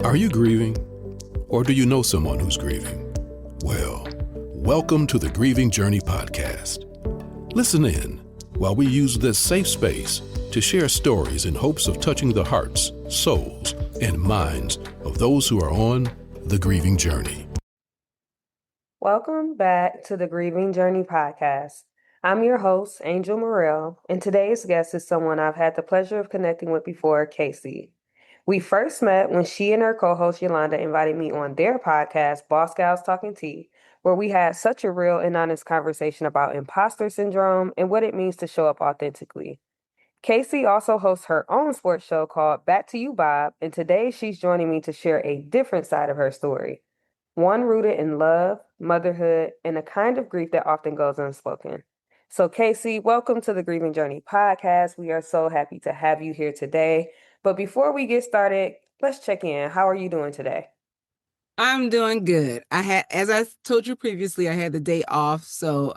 Are you grieving? Or do you know someone who's grieving? Well, welcome to the Grieving Journey podcast. Listen in while we use this safe space to share stories in hopes of touching the hearts, souls, and minds of those who are on the grieving journey. Welcome back to the Grieving Journey podcast. I'm your host, Angel Morrell, and today's guest is someone I've had the pleasure of connecting with before, Casie. We first met when she and her co-host Yolanda invited me on their podcast, Boss Gals Talking Tea, where we had such a real and honest conversation about imposter syndrome and what it means to show up authentically. Casie also hosts her own sports show called Back to You, Bob, and today she's joining me to share a different side of her story, one rooted in love, motherhood, and a kind of grief that often goes unspoken. So Casie, welcome to the Grieving Journey podcast. We are so happy to have you here today. But before we get started, let's check in. How are you doing today? I'm doing good. As I told you previously, I had the day off, so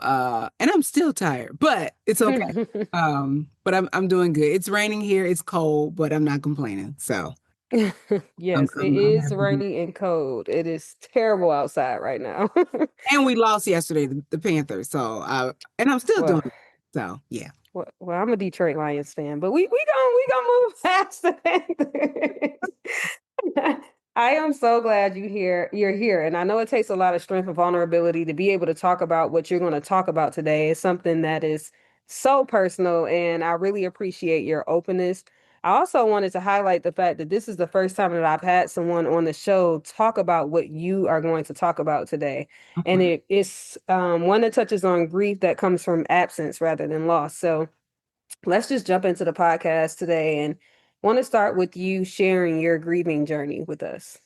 and I'm still tired, but it's okay. But I'm doing good. It's raining here, it's cold, but I'm not complaining. So Yes, it is happy. rainy and cold. It is terrible outside right now. And we lost yesterday, the Panthers. So and I'm still doing it. So yeah. Well, I'm a Detroit Lions fan, but we gonna move past that. I am so glad you're here. And I know it takes a lot of strength and vulnerability to be able to talk about what you're going to talk about today. It's something that is so personal, and I really appreciate your openness. I also wanted to highlight the fact that this is the first time that I've had someone on the show talk about what you are going to talk about today. And it's one that touches on grief that comes from absence rather than loss. So let's just jump into the podcast today, and want to start with you sharing your grieving journey with us.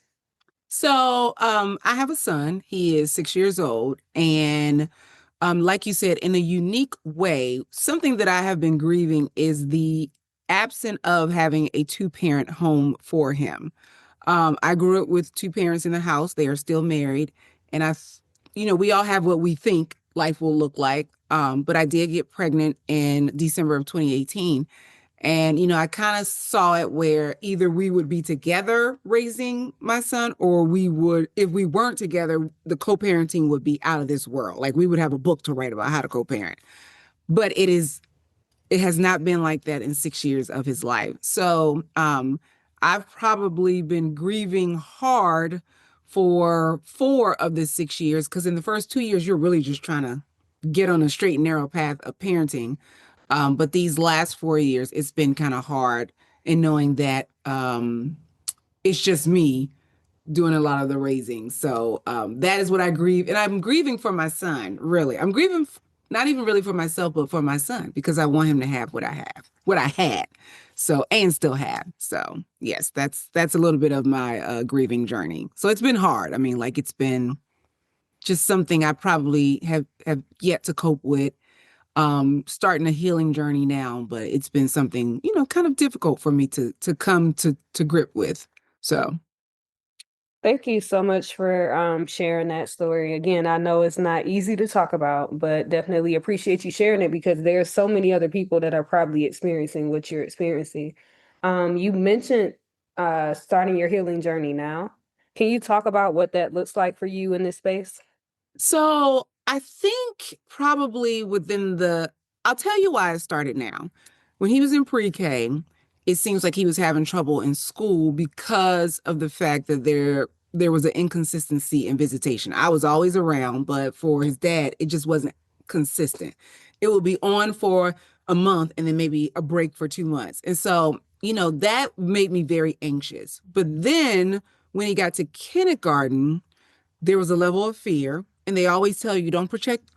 So I have a son. He is 6 years old. And like you said, in a unique way, something that I have been grieving is the absence of having a two-parent home for him. I grew up with two parents in the house. They are still married. And we all have what we think life will look like. But I did get pregnant in December of 2018. And, I kind of saw it where either we would be together raising my son, or if we weren't together, the co-parenting would be out of this world. Like we would have a book to write about how to co-parent. But it has not been like that in 6 years of his life. So I've probably been grieving hard for 4 of the 6 years, because in the first 2 years, you're really just trying to get on a straight and narrow path of parenting. But these last 4 years, it's been kind of hard in knowing that it's just me doing a lot of the raising. So that is what I grieve. And I'm grieving for my son, really. I'm grieving not even really for myself, but for my son, because I want him to have what I had. So, and still have. So yes, that's a little bit of my grieving journey. So it's been hard. I mean, like it's been just something I probably have yet to cope with. Starting a healing journey now, but it's been something, kind of difficult for me to come to grip with. So. Thank you so much for sharing that story. Again, I know it's not easy to talk about, but definitely appreciate you sharing it, because there's so many other people that are probably experiencing what you're experiencing. You mentioned starting your healing journey now. Can you talk about what that looks like for you in this space? So I think probably I'll tell you why I started now. When he was in pre-K, it seems like he was having trouble in school because of the fact that there was an inconsistency in visitation. I was always around, but for his dad, it just wasn't consistent. It would be on for a month and then maybe a break for 2 months. And so, that made me very anxious. But then when he got to kindergarten, there was a level of fear. And they always tell you, don't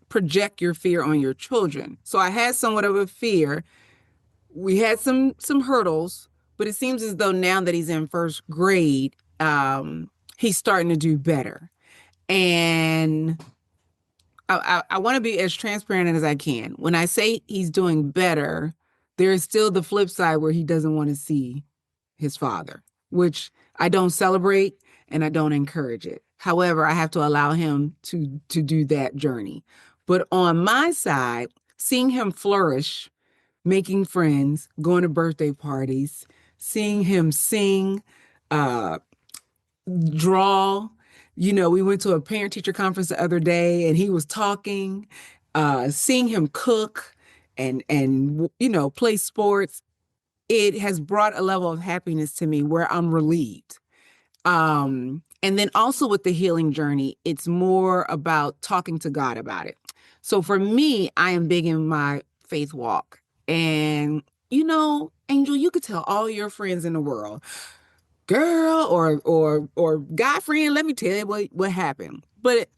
project your fear on your children. So I had somewhat of a fear. We had some hurdles, but it seems as though now that he's in first grade, he's starting to do better. And I want to be as transparent as I can. When I say he's doing better, there is still the flip side where he doesn't want to see his father, which I don't celebrate and I don't encourage it. However, I have to allow him to do that journey. But on my side, seeing him flourish, making friends, going to birthday parties, seeing him sing, draw. We went to a parent-teacher conference the other day, and he was talking, seeing him cook and play sports. It has brought a level of happiness to me where I'm relieved. And then also with the healing journey, it's more about talking to God about it. So for me, I am big in my faith walk. And, Angel, you could tell all your friends in the world, girl or guy friend, let me tell you what happened. But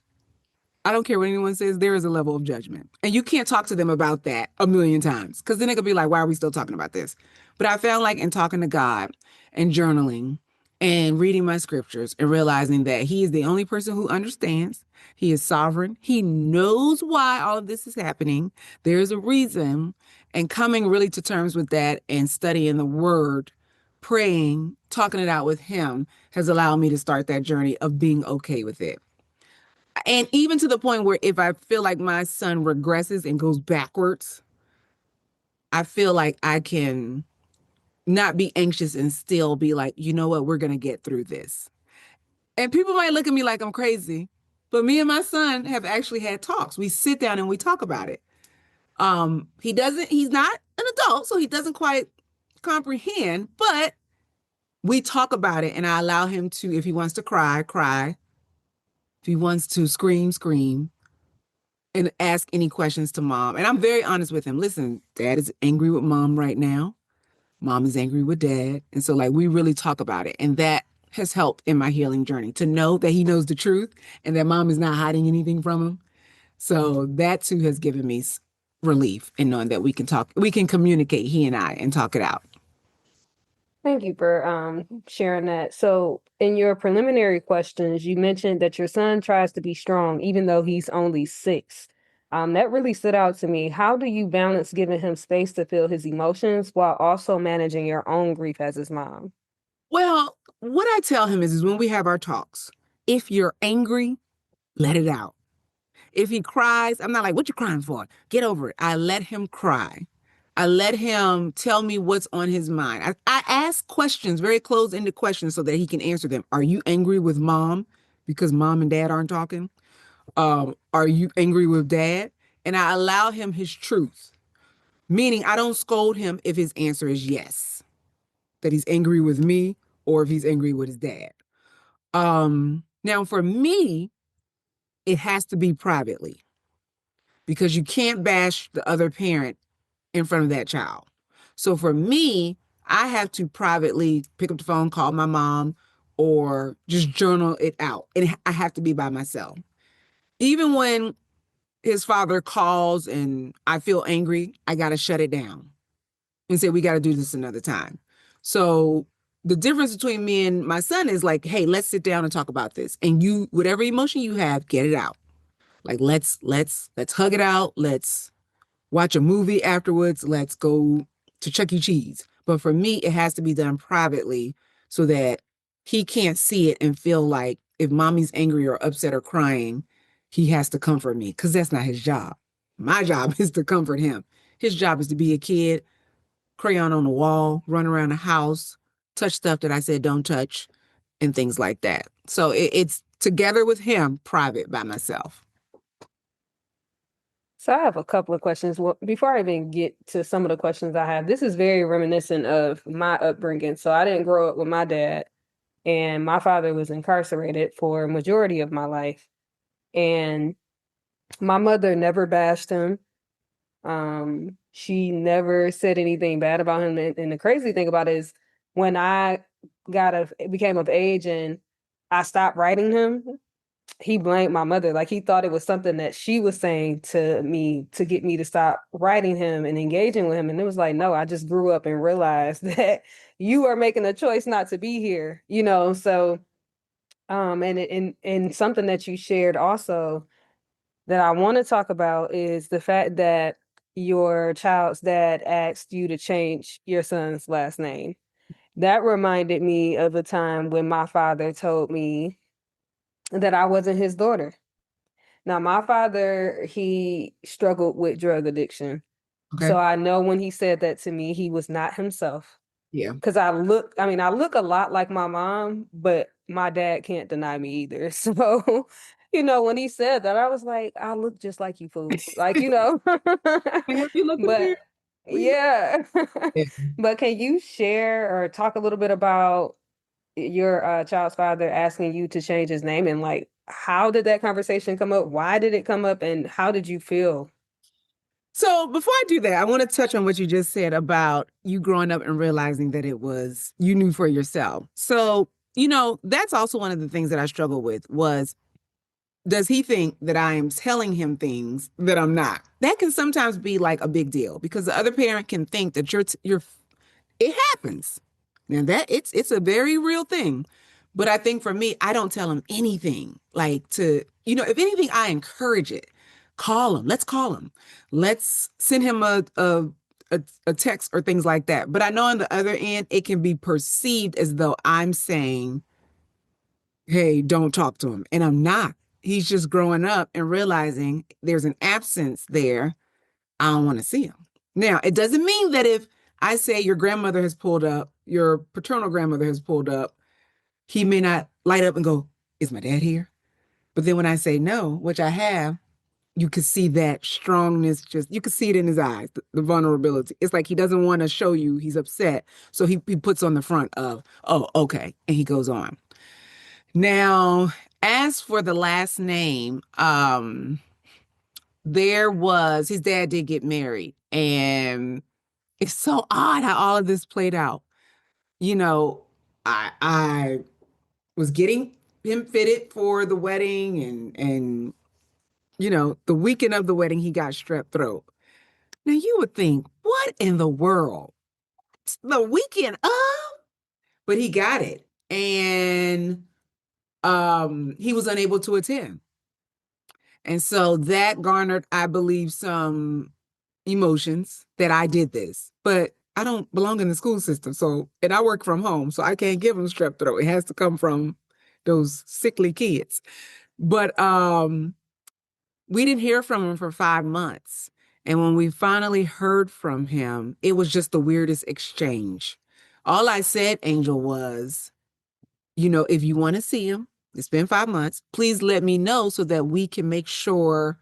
I don't care what anyone says, there is a level of judgment. And you can't talk to them about that a million times, because then it could be like, why are we still talking about this? But I found like in talking to God and journaling and reading my scriptures and realizing that he is the only person who understands. He is sovereign. He knows why all of this is happening. There's a reason. And coming really to terms with that and studying the word, praying, talking it out with him has allowed me to start that journey of being okay with it. And even to the point where if I feel like my son regresses and goes backwards, I feel like I can not be anxious and still be like, you know what, we're going to get through this. And people might look at me like I'm crazy, but me and my son have actually had talks. We sit down and we talk about it. He's not an adult, so he doesn't quite comprehend, but we talk about it and I allow him to, if he wants to cry, cry. If he wants to scream, scream, and ask any questions to mom. And I'm very honest with him. Listen, dad is angry with mom right now. Mom is angry with dad. And so like we really talk about it. And that has helped in my healing journey to know that he knows the truth and that mom is not hiding anything from him. So that too has given me relief in knowing that we can communicate, he and I, and talk it out. Thank you for sharing that. So in your preliminary questions, you mentioned that your son tries to be strong, even though he's only 6. That really stood out to me. How do you balance giving him space to feel his emotions while also managing your own grief as his mom? Well, what I tell him is when we have our talks, if you're angry, let it out. If he cries, I'm not like, what you crying for? Get over it. I let him cry. I let him tell me what's on his mind. I ask questions, very closed-ended questions so that he can answer them. Are you angry with mom because mom and dad aren't talking? Are you angry with dad? And I allow him his truth, meaning I don't scold him if his answer is yes, that he's angry with me or if he's angry with his dad. Now, for me, it has to be privately because you can't bash the other parent in front of that child. So for me, I have to privately pick up the phone, call my mom, or just journal it out. And I have to be by myself. Even when his father calls and I feel angry, I got to shut it down and say, we got to do this another time. So the difference between me and my son is like, hey, let's sit down and talk about this. And you, whatever emotion you have, get it out. Like, let's hug it out. Let's watch a movie afterwards. Let's go to Chuck E. Cheese. But for me, it has to be done privately so that he can't see it and feel like if mommy's angry or upset or crying, he has to comfort me, because that's not his job. My job is to comfort him. His job is to be a kid, crayon on the wall, run around the house, touch stuff that I said don't touch, and things like that. So it's together with him, private by myself. So I have a couple of questions. Well, before I even get to some of the questions I have, this is very reminiscent of my upbringing. So I didn't grow up with my dad, and my father was incarcerated for a majority of my life. And my mother never bashed him. She never said anything bad about him. And the crazy thing about it is when I became of age and I stopped writing him, he blamed my mother. Like he thought it was something that she was saying to me to get me to stop writing him and engaging with him. And it was like, no, I just grew up and realized that you are making a choice not to be here, So, and something that you shared also that I want to talk about is the fact that your child's dad asked you to change your son's last name. That reminded me of a time when my father told me that I wasn't his daughter. Now, my father, he struggled with drug addiction. Okay. So I know when he said that to me, he was not himself. Yeah. Because I look a lot like my mom, but my dad can't deny me either. So, when he said that, I was like, I look just like you, fool. Like, Have you looked in the but mirror? We yeah. Yeah. But can you share or talk a little bit about your child's father asking you to change his name, and like, how did that conversation come up? Why did it come up, and how did you feel? So before I do that, I want to touch on what you just said about you growing up and realizing that it was you knew for yourself. So, that's also one of the things that I struggle with was does he think that I am telling him things that I'm not? That can sometimes be like a big deal because the other parent can think that you're it happens. Now that it's a very real thing. But I think for me, I don't tell him anything. Like if anything, I encourage it. Call him. Let's call him. Let's send him a text or things like that. But I know on the other end, it can be perceived as though I'm saying, hey, don't talk to him. And I'm not. He's just growing up and realizing there's an absence there. I don't want to see him. Now, it doesn't mean that if I say your grandmother has pulled up, your paternal grandmother has pulled up, he may not light up and go, is my dad here? But then when I say no, which I have, you can see that strongness, you can see it in his eyes, the vulnerability. It's like he doesn't want to show you he's upset. So he puts on the front of, oh, okay. And he goes on. Now, as for the last name, his dad did get married, and it's so odd how all of this played out. You know, I was getting him fitted for the wedding, and the weekend of the wedding he got strep throat. Now you would think, what in the world? It's the weekend of? But he got it. And he was unable to attend. And so that garnered, I believe, some emotions that I did this. But I don't belong in the school system. And I work from home, so I can't give him strep throat. It has to come from those sickly kids. But we didn't hear from him for 5 months. And when we finally heard from him, it was just the weirdest exchange. All I said, Angel, was, if you want to see him, it's been 5 months, please let me know so that we can make sure,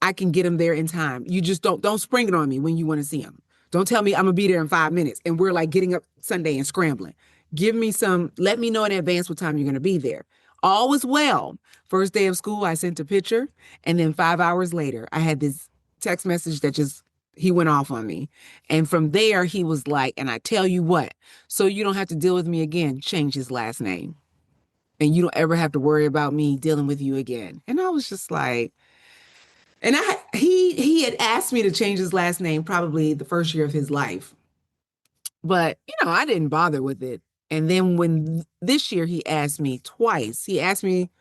I can get him there in time. You just don't spring it on me when you want to see him. Don't tell me I'm gonna be there in 5 minutes and we're like getting up Sunday and scrambling. Let me know in advance what time you're gonna be there. All was well. First day of school, I sent a picture, and then 5 hours later, I had this text message that he went off on me. And from there, he was like, and I tell you what, so you don't have to deal with me again, change his last name. And you don't ever have to worry about me dealing with you again. And I was just like, and he had asked me to change his last name probably the first year of his life. But, I didn't bother with it. And then when this year he asked me twice, he asked me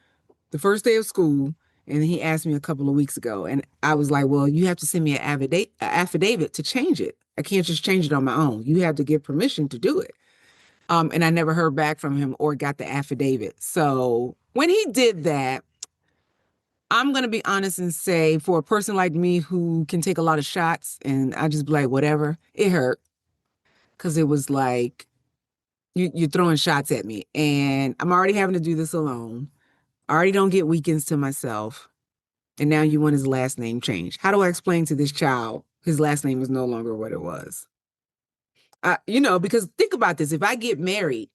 the first day of school, and then he asked me a couple of weeks ago. And I was like, well, you have to send me an affidavit to change it. I can't just change it on my own. You have to give permission to do it. And I never heard back from him or got the affidavit. So when he did that, I'm going to be honest and say, for a person like me who can take a lot of shots and I just be like, whatever, it hurt. Because it was like, you're throwing shots at me. And I'm already having to do this alone. I already don't get weekends to myself. And now you want his last name changed. How do I explain to this child his last name is no longer what it was? Because think about this. If I get married,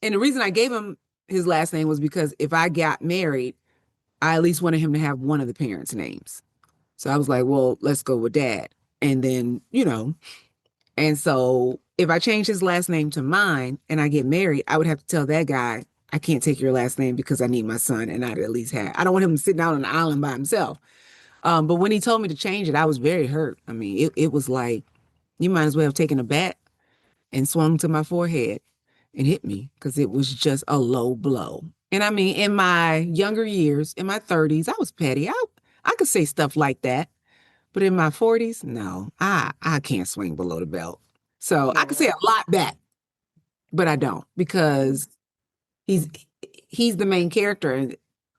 and the reason I gave him his last name was because if I got married, I at least wanted him to have one of the parents' names. So I was like, well, let's go with dad. And then, and so if I change his last name to mine and I get married, I would have to tell that guy, I can't take your last name because I need my son and I'd at least I don't want him sitting out on an island by himself. But when he told me to change it, I was very hurt. I mean, it was like, you might as well have taken a bat and swung to my forehead and hit me because it was just a low blow. And I mean, in my younger years, in my 30s, I was petty. I could say stuff like that. But in my 40s, no, I can't swing below the belt. So I could say a lot back, but I don't because he's the main character. And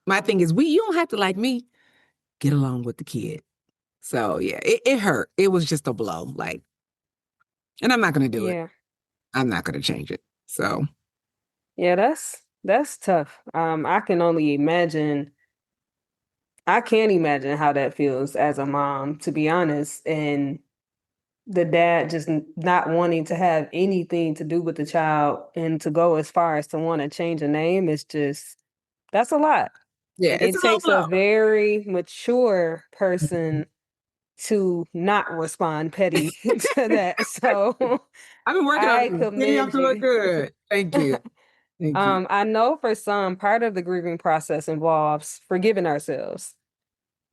my thing is, you don't have to like me. Get along with the kid. So yeah, it hurt. It was just a blow. Like, And I'm not going to do it. Yeah. I'm not going to change it. So, Yeah, that's tough. I can't imagine how that feels as a mom, to be honest. And the dad just not wanting to have anything to do with the child and to go as far as to want to change a name is just that's a lot. yeah, And it's it a low takes a blow. very mature person to not respond petty to that. So I've been working on I it. Getting up commend to look you. good. Thank you. Thank you. I know for some, part of the grieving process involves forgiving ourselves.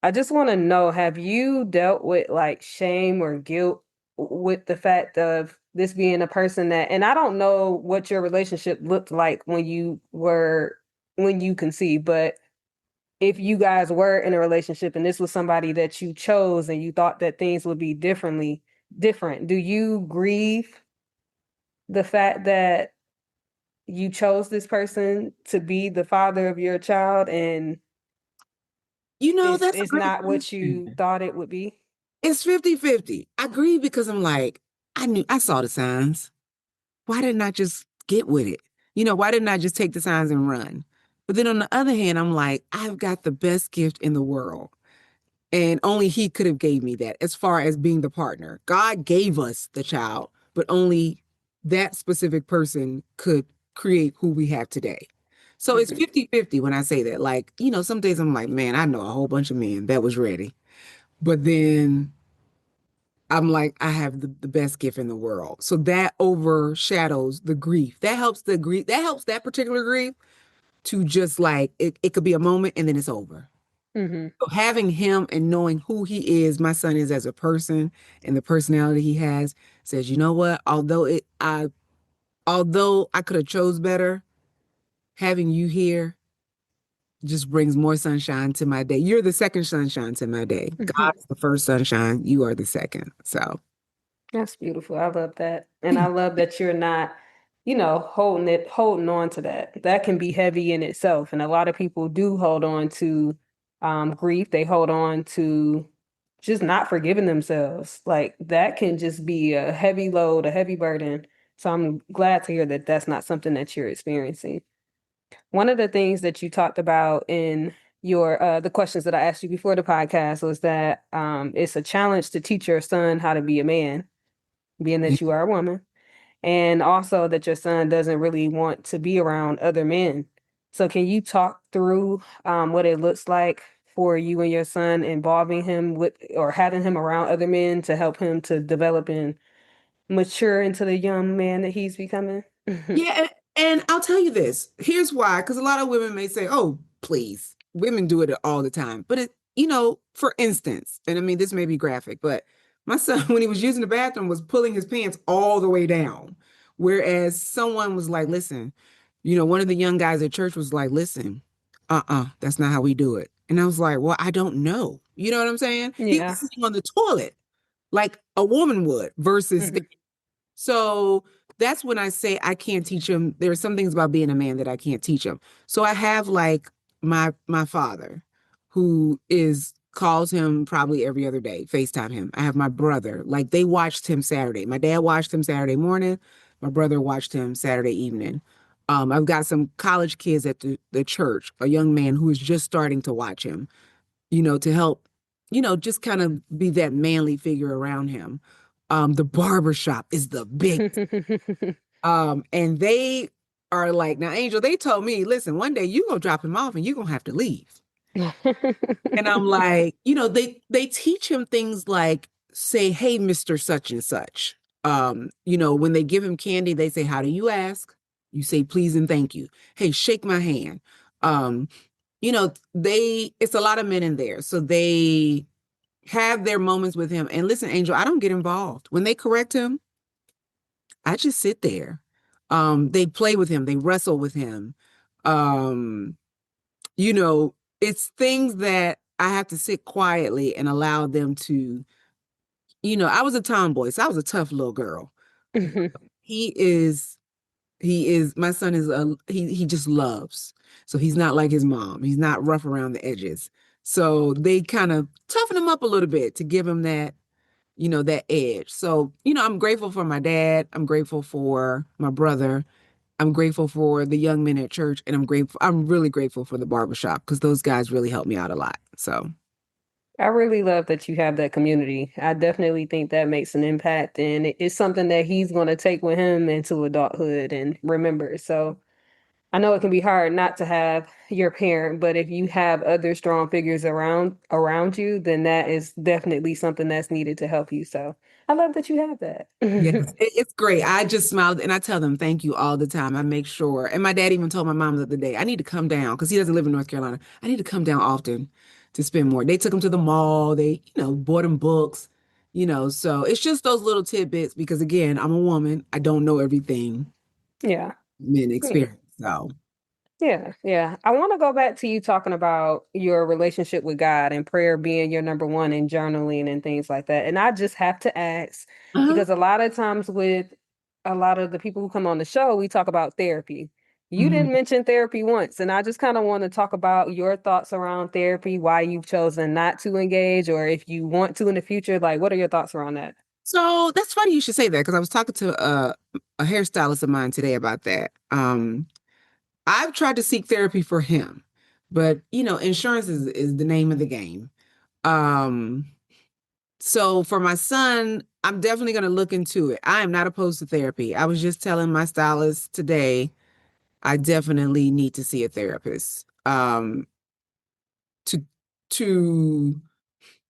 I just want to know, have you dealt with like shame or guilt with the fact of this being a person that, and I don't know what your relationship looked like when you conceived, but if you guys were in a relationship and this was somebody that you chose and you thought that things would be different, do you grieve the fact that you chose this person to be the father of your child and That's a it's great not what you question. thought it would be? It's 50-50. I agree because I'm like, I saw the signs. Why didn't I just get with it? Why didn't I just take the signs and run? But then on the other hand, I'm like, I've got the best gift in the world. And only he could have gave me that as far as being the partner. God gave us the child, but only that specific person could create who we have today. So it's Mhm. 50-50 when I say that. Like, some days I'm like, man, I know a whole bunch of men that was ready. But then I'm like, I have the best gift in the world. So that overshadows the grief. That helps that particular grief to just like, it could be a moment and then it's over. Mhm. So having him and knowing who he is, my son is as a person and the personality he has, says, you know what? Although I could have chose better, having you here just brings more sunshine to my day. You're the second sunshine to my day. God is the first sunshine. You are the second. So That's beautiful. I love that. And I love that you're not, holding on to that. That can be heavy in itself. And a lot of people do hold on to grief. They hold on to just not forgiving themselves. Like that can just be a heavy load, a heavy burden. So I'm glad to hear that that's not something that you're experiencing. One of the things that you talked about in your the questions that I asked you before the podcast was that it's a challenge to teach your son how to be a man, being that you are a woman, and also that your son doesn't really want to be around other men. So can you talk through what it looks like for you and your son involving him with or having him around other men to help him to develop and mature into the young man that he's becoming? yeah, and I'll tell you this. Here's why, because a lot of women may say, "Oh, please, women do it all the time." But for instance, and I mean this may be graphic, but my son, when he was using the bathroom, was pulling his pants all the way down, whereas someone was like, "Listen," one of the young guys at church was like, "Listen, that's not how we do it." And I was like, "Well, I don't know." You know what I'm saying? He was Yeah. sitting on the toilet like a woman would versus Mhm. so that's when I say I can't teach him. There are some things about being a man that I can't teach him. So I have like my father, who is calls him probably every other day, FaceTime him. I have my brother, like they watched him Saturday. My dad watched him Saturday morning. My brother watched him Saturday evening. I've got some college kids at the church, a young man who is just starting to watch him, to help, just kind of be that manly figure around him. The barber shop is the big, and they are like, now, Angel, they told me, listen, one day you gonna drop him off and you're gonna have to leave. And I'm like, they teach him things like say, hey, Mr. Such and such. When they give him candy, they say, how do you ask? You say please and thank you. Hey, shake my hand. Um, it's a lot of men in there. So they have their moments with him. And listen, Angel, I don't get involved. When they correct him, I just sit there. They play with him, they wrestle with him. Um, you know, it's things that I have to sit quietly and allow them to, I was a tomboy, so I was a tough little girl. He is, my son is he just loves. So he's not like his mom. He's not rough around the edges. So they kind of toughen him up a little bit to give him that that edge. So, I'm grateful for my dad. I'm grateful for my brother. I'm grateful for the young men at church, and I'm really grateful for the barbershop because those guys really helped me out a lot. So, I really love that you have that community. I definitely think that makes an impact, and it's something that he's going to take with him into adulthood and remember. So I know it can be hard not to have your parent, but if you have other strong figures around you, then that is definitely something that's needed to help you. So I love that you have that. yeah, it's great. I just smiled and I tell them thank you all the time. I make sure. And my dad even told my mom the other day, I need to come down because he doesn't live in North Carolina. I need to come down often to spend more. They took him to the mall. They, bought him books, so it's just those little tidbits because again, I'm a woman. I don't know everything Yeah. men Yeah. experience. So, Yeah, yeah. I want to go back to you talking about your relationship with God and prayer being your number one and journaling and things like that. And I just have to ask uh-huh. because a lot of times with a lot of the people who come on the show, we talk about therapy. You Mhm. didn't mention therapy once, and I just kind of want to talk about your thoughts around therapy, why you've chosen not to engage, or if you want to in the future, like what are your thoughts around that? So that's funny you should say that because I was talking to a hairstylist of mine today about that. I've tried to seek therapy for him, but insurance is the name of the game. Um, so for my son, I'm definitely going to look into it. I am not opposed to therapy. I was just telling my stylist today, I definitely need to see a therapist. To to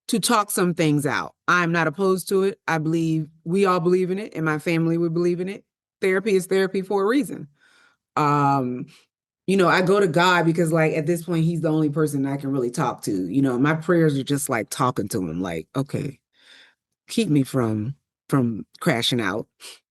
to talk some things out. I'm not opposed to it. I believe we all believe in it, and my family would believe in it. Therapy is therapy for a reason. Um, I go to God because like at this point he's the only person I can really talk to. My prayers are just like talking to him like, okay, keep me from crashing out.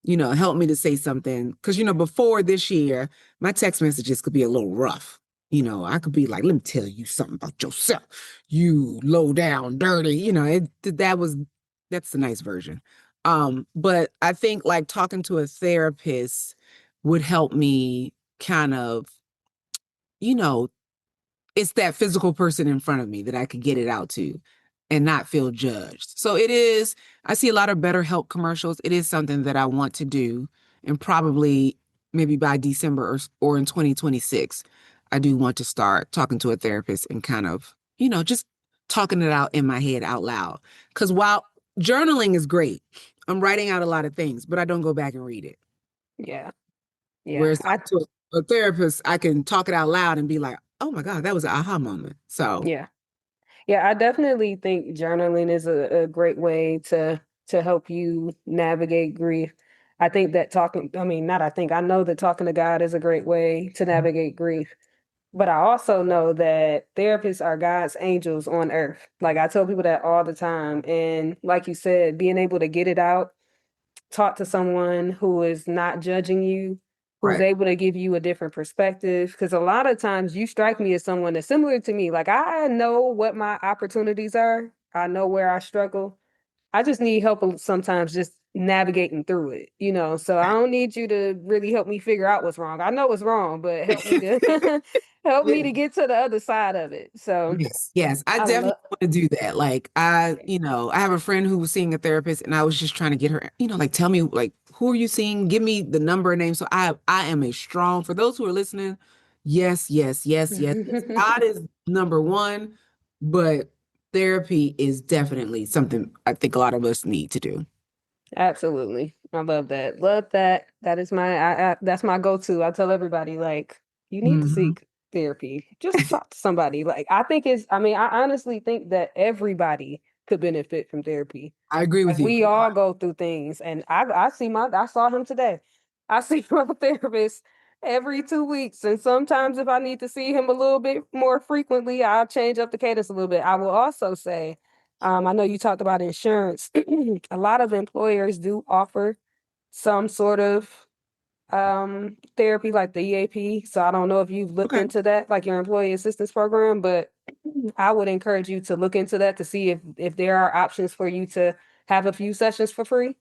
Help me to say something cuz before this year, my text messages could be a little rough. I could be like, let me tell you something about yourself. You low down, dirty. That's the nice version. But I think like talking to a therapist would help me kind of you know, it's that physical person in front of me that I could get it out to and not feel judged. So I see a lot of BetterHelp commercials. It is something that I want to do. And probably maybe by December or in 2026, I do want to start talking to a therapist and kind of, just talking it out in my head out loud. Because while journaling is great, I'm writing out a lot of things, but I don't go back and read it. Yeah, yeah. Whereas talking to a therapist, I can talk it out loud and be like, oh my God, that was an aha moment. So, Yeah. Yeah, I definitely think journaling is a great way to help you navigate grief. I think that I mean, not I think, I know that talking to God is a great way to navigate grief. But I also know that therapists are God's angels on earth. Like I tell people that all the time. And like you said, being able to get it out, talk to someone who is not judging you, who's right. able to give you a different perspective. Because a lot of times you strike me as someone that's similar to me. Like I know what my opportunities are, I know where I struggle. I just need help sometimes just navigating through it, So I don't need you to really help me figure out what's wrong. I know what's wrong, but help me to help me Yeah. to get to the other side of it. So Yes, yes, I I love definitely want to do that. Like I have a friend who was seeing a therapist and I was just trying to get her, like tell me like who are you seeing? Give me the number and name. So I am a strong for those who are listening. Yes, yes, yes, yes, yes. God is number one, but therapy is definitely something I think a lot of us need to do. Absolutely. I love that. Love that. That is that's my go-to. I tell everybody like you need to Mhm. seek therapy. Just talk to somebody. Like I mean, I honestly think that everybody could benefit from therapy. I agree with Like you. we all go through things and I saw him today. I see my therapist every 2 weeks. And sometimes if I need to see him a little bit more frequently, I'll change up the cadence a little bit. I will also say I know you talked about insurance. A lot of employers do offer some sort of therapy like the EAP. So I don't know if you've looked Okay. into that, like your employee assistance program, but I would encourage you to look into that to see if there are options for you to have a few sessions for free.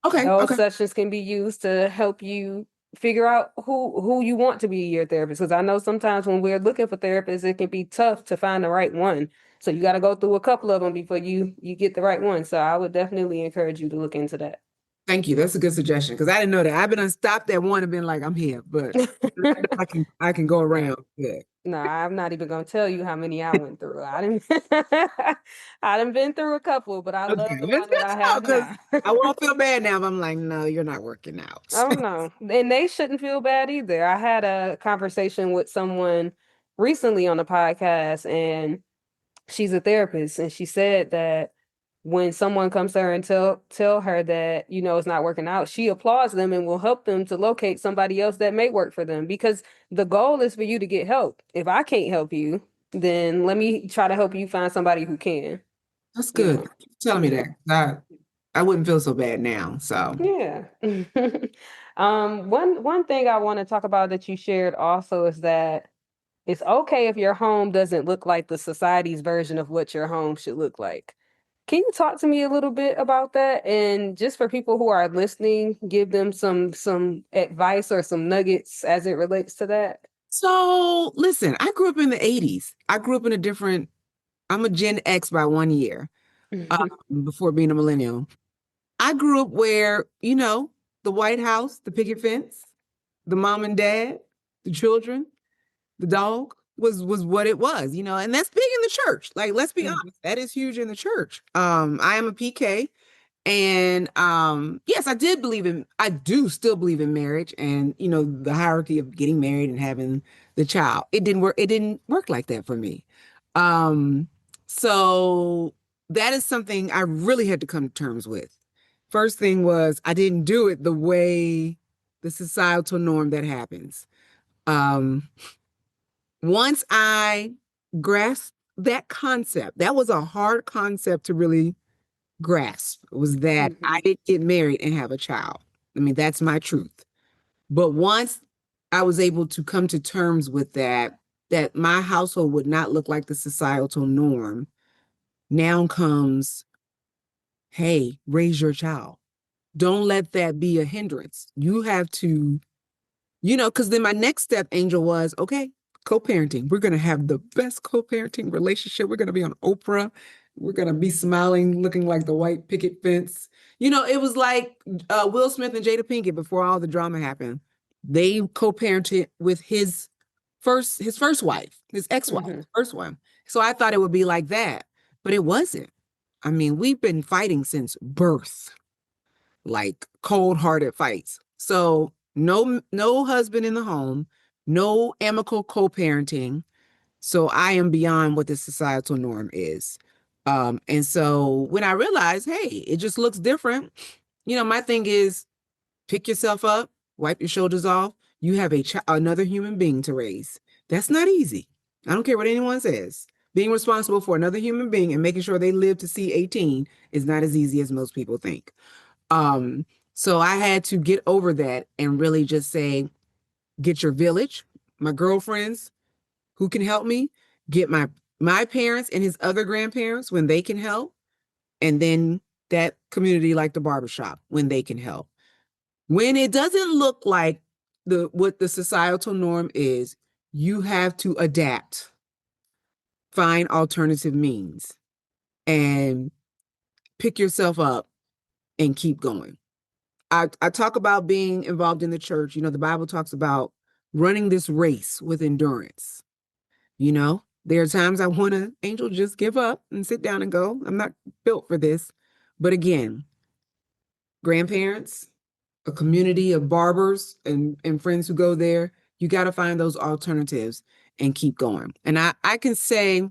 Okay. Those Okay. sessions can be used to help you. figure out who you want to be your therapist. Because I know sometimes when we're looking for therapists, it can be tough to find the right one. So you got to go through a couple of them before you get the right one. So I would definitely encourage you to look into that. Thank you. That's a good suggestion because I didn't know that. I've been unstopped at one and been like, I'm here, but I can go around. Yeah. No, I'm not even gonna tell you how many I went through. I didn't I done been through a couple, but I Okay. love the It's one that good I to know have because now. I won't feel bad now if I'm like, no, you're not working out. Oh no. And they shouldn't feel bad either. I had a conversation with someone recently on the podcast, and she's a therapist, and she said that when someone comes to her and tell her that, it's not working out, she applauds them and will help them to locate somebody else that may work for them, because the goal is for you to get help. If I can't help you, then let me try to help you find somebody who can. That's You good. know. Thank you for telling me Yeah. that. I wouldn't feel so bad now. So, Yeah. One thing I want to talk about that you shared also is that it's okay if your home doesn't look like the society's version of what your home should look like. Can you talk to me a little bit about that? And just for people who are listening, give them some advice or some nuggets as it relates to that. so listen, I grew up in the 80s. I grew up in a different, I'm a Gen X by 1 year, before being a millennial. I grew up where, the White House, the picket fence, the mom and dad, the children, the dog was what it was, and that's big in the church. Like, let's be Mhm. honest, that is huge in the church. I am a PK. And yes, I do still believe in marriage and the hierarchy of getting married and having the child. It didn't work like that for me. Um, so that is something I really had to come to terms with. First thing was I didn't do it the way the societal norm that happens. Um, Once I grasped that concept, that was a hard concept to really grasp, was that I Mhm. didn't get married and have a child. I mean, that's my truth. But once I was able to come to terms with that my household would not look like the societal norm, now comes, hey, raise your child. Don't let that be a hindrance. You have to, because then my next step, Angel, was okay, co-parenting. We're going to have the best co-parenting relationship. We're going to be on Oprah. We're going to be smiling, looking like the white picket fence. It was like Will Smith and Jada Pinkett before all the drama happened. They co-parented with his first wife, his ex-wife, Mhm. first one. So I thought it would be like that, but it wasn't. I mean, we've been fighting since birth, like cold-hearted fights. So no husband in the home, no amicable co-parenting. So I am beyond what the societal norm is. And so when I realized, hey, it just looks different, my thing is pick yourself up, wipe your shoulders off. You have another human being to raise. That's not easy. I don't care what anyone says. Being responsible for another human being and making sure they live to see 18 is not as easy as most people think. Um, so I had to get over that and really just say, get your village, my girlfriends who can help me, get my parents and his other grandparents when they can help, and then that community like the barbershop when they can help. When it doesn't look like what the societal norm is, you have to adapt, find alternative means, and pick yourself up and keep going. I talk about being involved in the church. The Bible talks about running this race with endurance. There are times I want to, Angel, just give up and sit down and go. I'm not built for this. But again, grandparents, a community of barbers and friends who go there, you got to find those alternatives and keep going. And I can say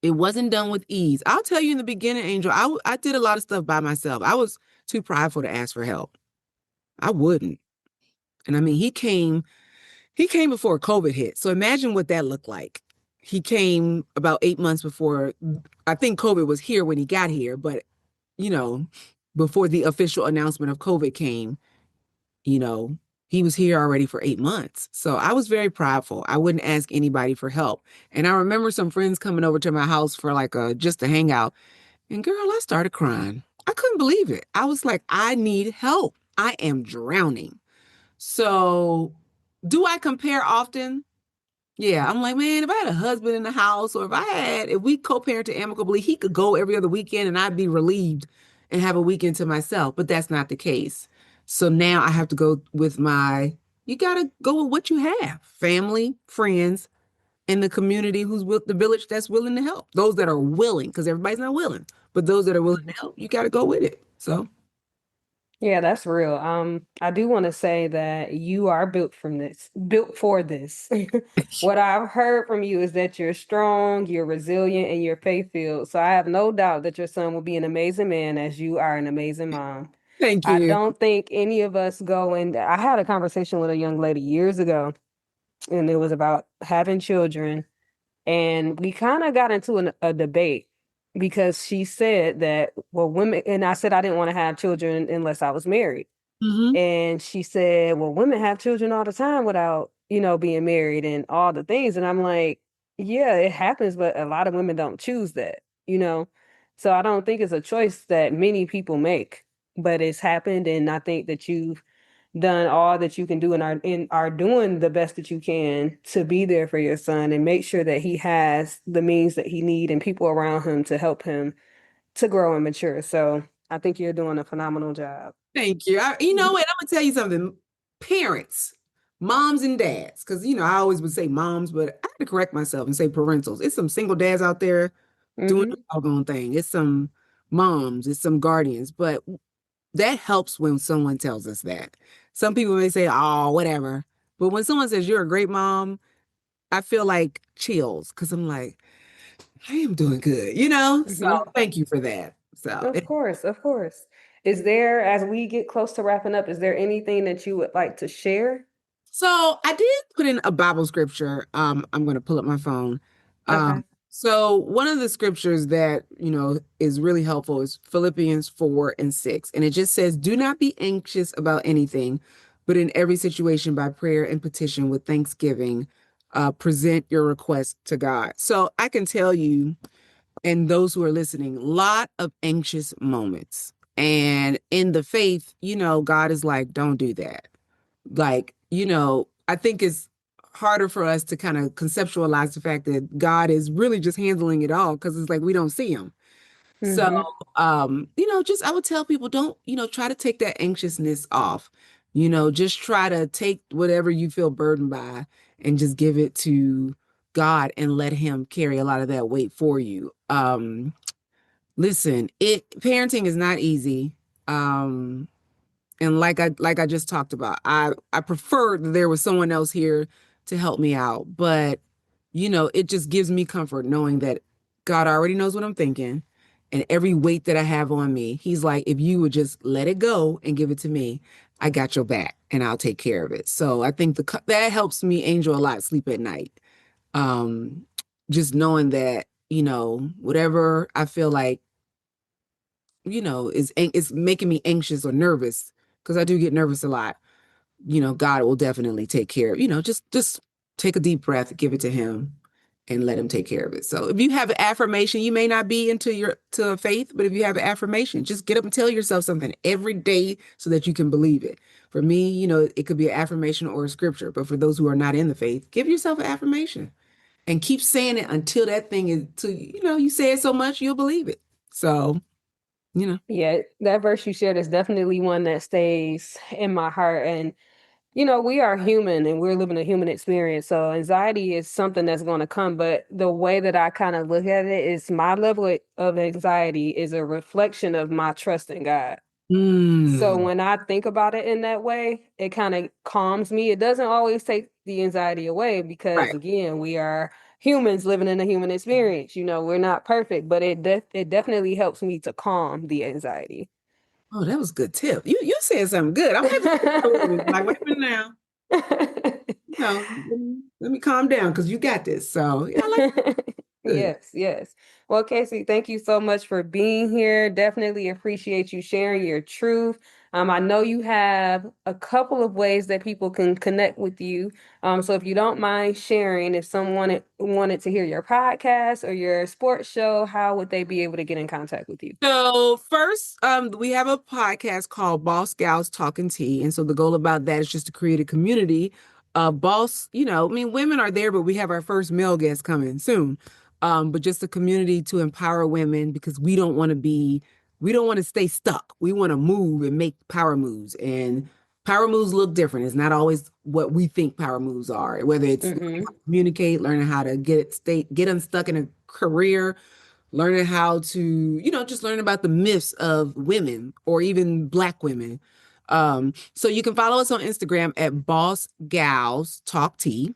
it wasn't done with ease. I'll tell you in the beginning, Angel, I did a lot of stuff by myself. I was too prideful to ask for help. I wouldn't. And I mean, he came before COVID hit. So imagine what that looked like. He came about 8 months before, I think COVID was here when he got here, but you know, before the official announcement of COVID came, you know, he was here already for 8 months. So I was very prideful. I wouldn't ask anybody for help. And I remember some friends coming over to my house for like just a hangout. And girl, I started crying. I couldn't believe it. I was like, I need help. I am drowning. So do I compare often? Yeah, I'm like, man, if I had a husband in the house, or if we co-parented amicably, he could go every other weekend and I'd be relieved and have a weekend to myself. But that's not the case. So now I have to go with you got to go with what you have, family, friends, and the community the village that's willing to help. Those that are willing, because everybody's not willing, but those that are willing to help, you got to go with it. So Yeah, that's real. I do want to say that you are built for this. What I've heard from you is that you're strong, you're resilient, and you're faith-filled. So I have no doubt that your son will be an amazing man as you are an amazing mom. thank I you. don't think any of us I had a conversation with a young lady years ago, and it was about having children. And we kind of got into a debate because she said that, well, women, and I said I didn't want to have children unless I was married. Hmm. And she said, well, women have children all the time without, being married and all the things. And I'm like, yeah, it happens, but a lot of women don't choose that, you know? So I don't think it's a choice that many people make, but it's happened. And I think that you've done all that you can do and are doing the best that you can to be there for your son and make sure that he has the means that he need and people around him to help him to grow and mature. So I think you're doing a phenomenal job. Thank you. You know what? I'm gonna tell you something. Parents, moms and dads, because I always would say moms, but I had to correct myself and say parentals. It's some single dads out there doing the Hmm. doggone thing. It's some moms, it's some guardians, but that helps when someone tells us that. Some people may say, "Oh, whatever," but when someone says you're a great mom, I feel like chills because I'm like, I am doing good, So Hmm. thank you for that. So Of course, of course. Is there, as we get close to wrapping up, is there anything that you would like to share? So I did put in a Bible scripture. I'm going to pull up my phone. Okay. So one of the scriptures that, is really helpful is Philippians 4:6. And it just says, do not be anxious about anything, but in every situation by prayer and petition with thanksgiving, present your request to God. So I can tell you, and those who are listening, lot of anxious moments. And in the faith, God is like, don't do that. Like, I think it's harder for us to kind of conceptualize the fact that God is really just handling it all because it's like we don't see him. So, Hmm. just I would tell people don't, try to take that anxiousness off. Just try to take whatever you feel burdened by and just give it to God and let him carry a lot of that weight for you. Listen, parenting is not easy. Um, and like I just talked about, I preferred that there was someone else here to help me out, but it just gives me comfort knowing that God already knows what I'm thinking, and every weight that I have on me, he's like, if you would just let it go and give it to me, I got your back and I'll take care of it. So I think that helps me, Angel, a lot, sleep at night. um just knowing that whatever I feel like is making me anxious or nervous, because I do get nervous a lot. God will definitely take care of, just take a deep breath, give it to him and let him take care of it. So if you have an affirmation, you may not be to faith, but if you have an affirmation, just get up and tell yourself something every day so that you can believe it. For me, it could be an affirmation or a scripture, but for those who are not in the faith, give yourself an affirmation and keep saying it until that thing is to, you say it so much, you'll believe it. So, you know. Yeah, that verse you shared is definitely one that stays in my heart. And we are human and we're living a human experience. So anxiety is something that's going to come. But the way that I kind of look at it is my level of anxiety is a reflection of my trust in God. So Mm, when I think about it in that way, it kind of calms me. It doesn't always take the anxiety away because, right. again, we are humans living in a human experience. We're not perfect, but it definitely helps me to calm the anxiety. Oh, that was a good tip. You said something good. I'm happy to like, wait a minute now. Let me calm down because you got this. So yeah, I like good. Yes, yes. Well, Casey, thank you so much for being here. Definitely appreciate you sharing your truth. I know you have a couple of ways that people can connect with you. So if you don't mind sharing, if someone wanted to hear your podcast or your sports show, how would they be able to get in contact with you? So first, we have a podcast called Boss Gals Talking Tea. And so the goal about that is just to create a community of women are there, but we have our first male guest coming soon. But just a community to empower women because we don't want to stay stuck. We want to move and make power moves. And power moves look different. It's not always what we think power moves are, whether it's learning how to communicate, learning how to get unstuck in a career, learning how to, just learn about the myths of women or even Black women. So you can follow us on Instagram at Boss Gals Talk Tea.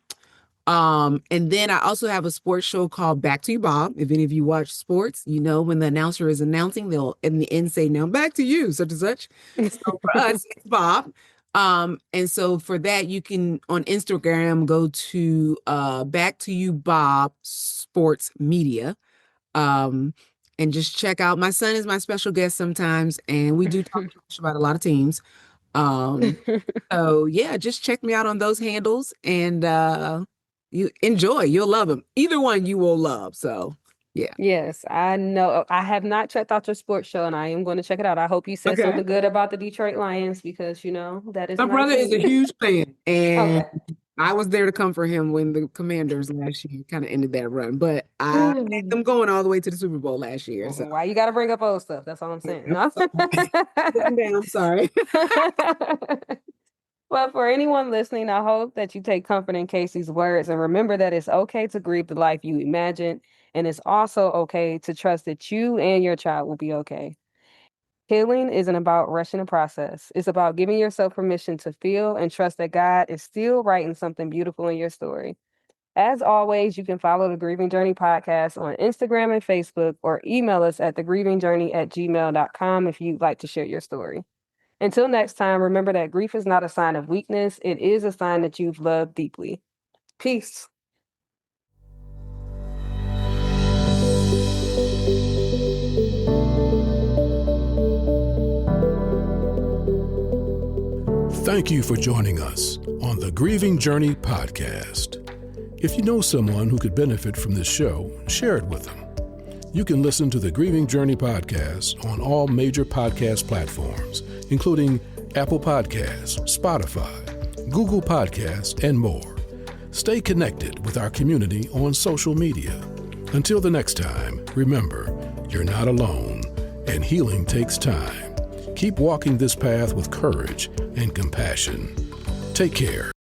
And then I also have a sports show called Back to You, Bob. If any of you watch sports, when the announcer is announcing, they'll in the end say, now back to you, such and such. So for us, it's Bob. And so for that, you can on Instagram go to Back to You, Bob Sports Media. And just check out. My son is my special guest sometimes, and we do talk about a lot of teams. So yeah, just check me out on those handles, and you enjoy. You'll love them. Either one you will love. So yeah. Yes, I know. I have not checked out your sports show, and I am going to check it out. I hope you said something good about the Detroit Lions because that is my brother is a huge fan, and I was there to comfort him when the Commanders last year kind of ended that run. But I had them going all the way to the Super Bowl last year. So why you got to bring up old stuff? That's all I'm saying. No? I'm sorry. Well, for anyone listening, I hope that you take comfort in Casie's words and remember that it's okay to grieve the life you imagined, and it's also okay to trust that you and your child will be okay. Healing isn't about rushing the process. It's about giving yourself permission to feel and trust that God is still writing something beautiful in your story. As always, you can follow the Grieving Journey podcast on Instagram and Facebook or email us at thegrievingjourney@gmail.com if you'd like to share your story. Until next time, remember that grief is not a sign of weakness. It is a sign that you've loved deeply. Peace. Thank you for joining us on the Grieving Journey podcast. If you know someone who could benefit from this show, share it with them. You can listen to the Grieving Journey podcast on all major podcast platforms, including Apple Podcasts, Spotify, Google Podcasts, and more. Stay connected with our community on social media. Until the next time, remember, you're not alone, and healing takes time. Keep walking this path with courage and compassion. Take care.